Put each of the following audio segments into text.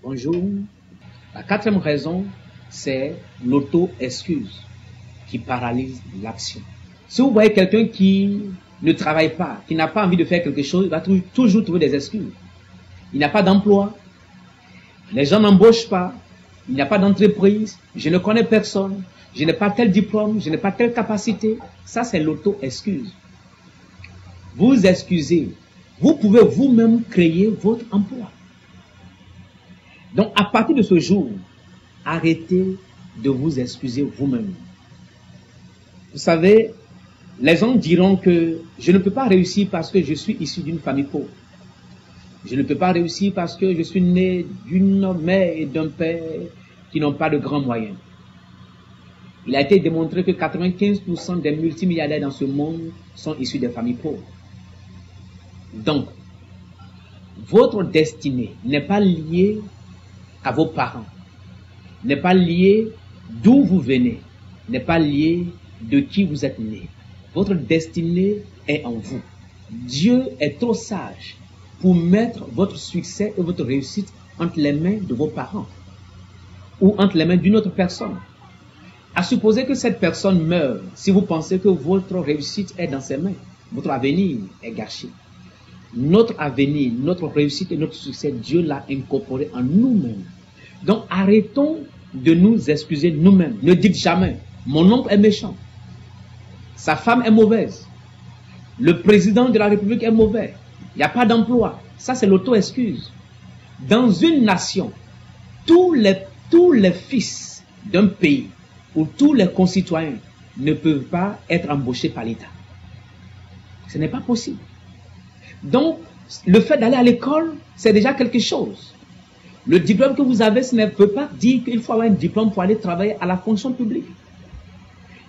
Bonjour. La quatrième raison, c'est l'auto-excuse qui paralyse l'action. Si vous voyez quelqu'un qui ne travaille pas, qui n'a pas envie de faire quelque chose, il va toujours trouver des excuses. Il n'a pas d'emploi, les gens n'embauchent pas, il n'y a pas d'entreprise, je ne connais personne, je n'ai pas tel diplôme, je n'ai pas telle capacité. Ça, c'est l'auto-excuse. Vous excusez. Vous pouvez vous-même créer votre emploi. Donc, à partir de ce jour, arrêtez de vous excuser vous-même. Vous savez, les gens diront que je ne peux pas réussir parce que je suis issu d'une famille pauvre. Je ne peux pas réussir parce que je suis né d'une mère et d'un père qui n'ont pas de grands moyens. Il a été démontré que 95% des multimilliardaires dans ce monde sont issus des familles pauvres. Donc, votre destinée n'est pas liée à vos parents, n'est pas liée d'où vous venez, n'est pas liée de qui vous êtes né. Votre destinée est en vous. Dieu est trop sage pour mettre votre succès et votre réussite entre les mains de vos parents ou entre les mains d'une autre personne. À supposer que cette personne meure, si vous pensez que votre réussite est dans ses mains, votre avenir est gâché. Notre avenir, notre réussite et notre succès, Dieu l'a incorporé en nous-mêmes. Donc arrêtons de nous excuser nous-mêmes. Ne dites jamais, mon oncle est méchant, sa femme est mauvaise, le président de la République est mauvais, il n'y a pas d'emploi. Ça, c'est l'auto-excuse. Dans une nation, tous les fils d'un pays ou tous les concitoyens ne peuvent pas être embauchés par l'État. Ce n'est pas possible. Donc, le fait d'aller à l'école, c'est déjà quelque chose. Le diplôme que vous avez, ce ne peut pas dire qu'il faut avoir un diplôme pour aller travailler à la fonction publique.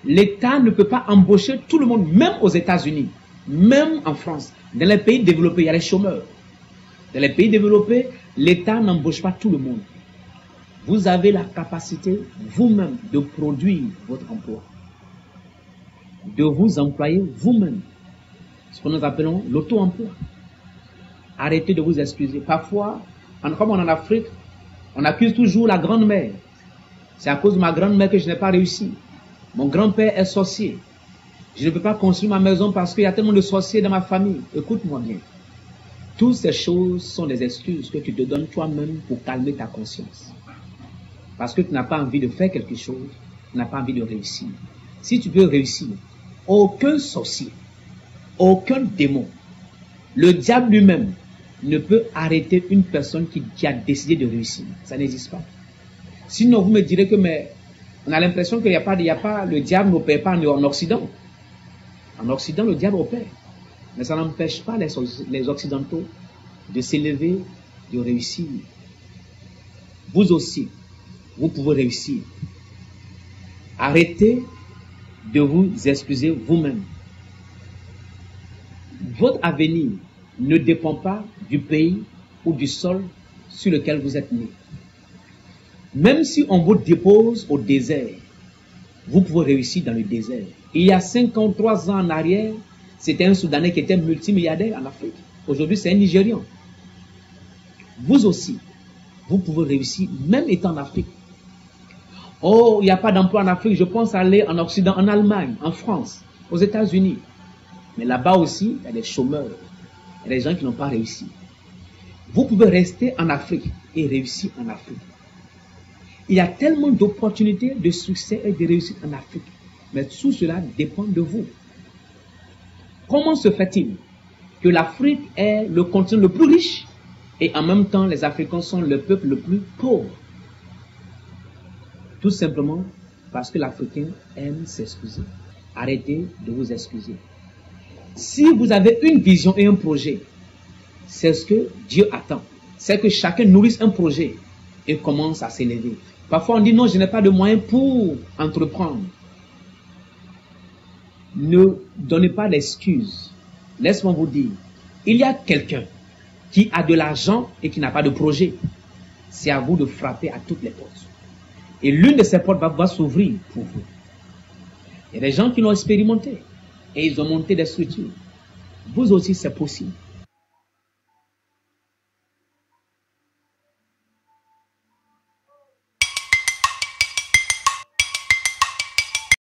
L'État ne peut pas embaucher tout le monde, même aux États-Unis, même en France. Dans les pays développés, il y a les chômeurs. Dans les pays développés, l'État n'embauche pas tout le monde. Vous avez la capacité vous-même de produire votre emploi, de vous employer vous-même. Ce que nous appelons l'auto-emploi. Arrêtez de vous excuser. Parfois, comme on est en Afrique, on accuse toujours la grand-mère. C'est à cause de ma grand-mère que je n'ai pas réussi. Mon grand-père est sorcier. Je ne peux pas construire ma maison parce qu'il y a tellement de sorciers dans ma famille. Écoute-moi bien. Toutes ces choses sont des excuses que tu te donnes toi-même pour calmer ta conscience. Parce que tu n'as pas envie de faire quelque chose, tu n'as pas envie de réussir. Si tu veux réussir, aucun sorcier, aucun démon, le diable lui-même ne peut arrêter une personne qui a décidé de réussir. Ça n'existe pas. Sinon, vous me direz que on a l'impression qu'il n'y a pas, le diable n'opère pas en Occident. En Occident, le diable opère. Mais ça n'empêche pas les Occidentaux de s'élever, de réussir. Vous aussi, vous pouvez réussir. Arrêtez de vous excuser vous-même. Votre avenir ne dépend pas du pays ou du sol sur lequel vous êtes né. Même si on vous dépose au désert, vous pouvez réussir dans le désert. Il y a 53 ans en arrière, c'était un Soudanais qui était multimilliardaire en Afrique. Aujourd'hui, c'est un Nigérian. Vous aussi, vous pouvez réussir même étant en Afrique. Oh, il n'y a pas d'emploi en Afrique, je pense aller en Occident, en Allemagne, en France, aux États-Unis. Mais là-bas aussi, il y a des chômeurs, il y a des gens qui n'ont pas réussi. Vous pouvez rester en Afrique et réussir en Afrique. Il y a tellement d'opportunités de succès et de réussite en Afrique. Mais tout cela dépend de vous. Comment se fait-il que l'Afrique est le continent le plus riche et en même temps les Africains sont le peuple le plus pauvre? Tout simplement parce que l'Africain aime s'excuser. Arrêtez de vous excuser. Si vous avez une vision et un projet, c'est ce que Dieu attend. C'est que chacun nourrisse un projet et commence à s'élever. Parfois on dit non, je n'ai pas de moyens pour entreprendre. Ne donnez pas d'excuses. Laisse-moi vous dire, il y a quelqu'un qui a de l'argent et qui n'a pas de projet. C'est à vous de frapper à toutes les portes. Et l'une de ces portes va s'ouvrir pour vous. Il y a des gens qui l'ont expérimenté et ils ont monté des structures. Vous aussi, c'est possible.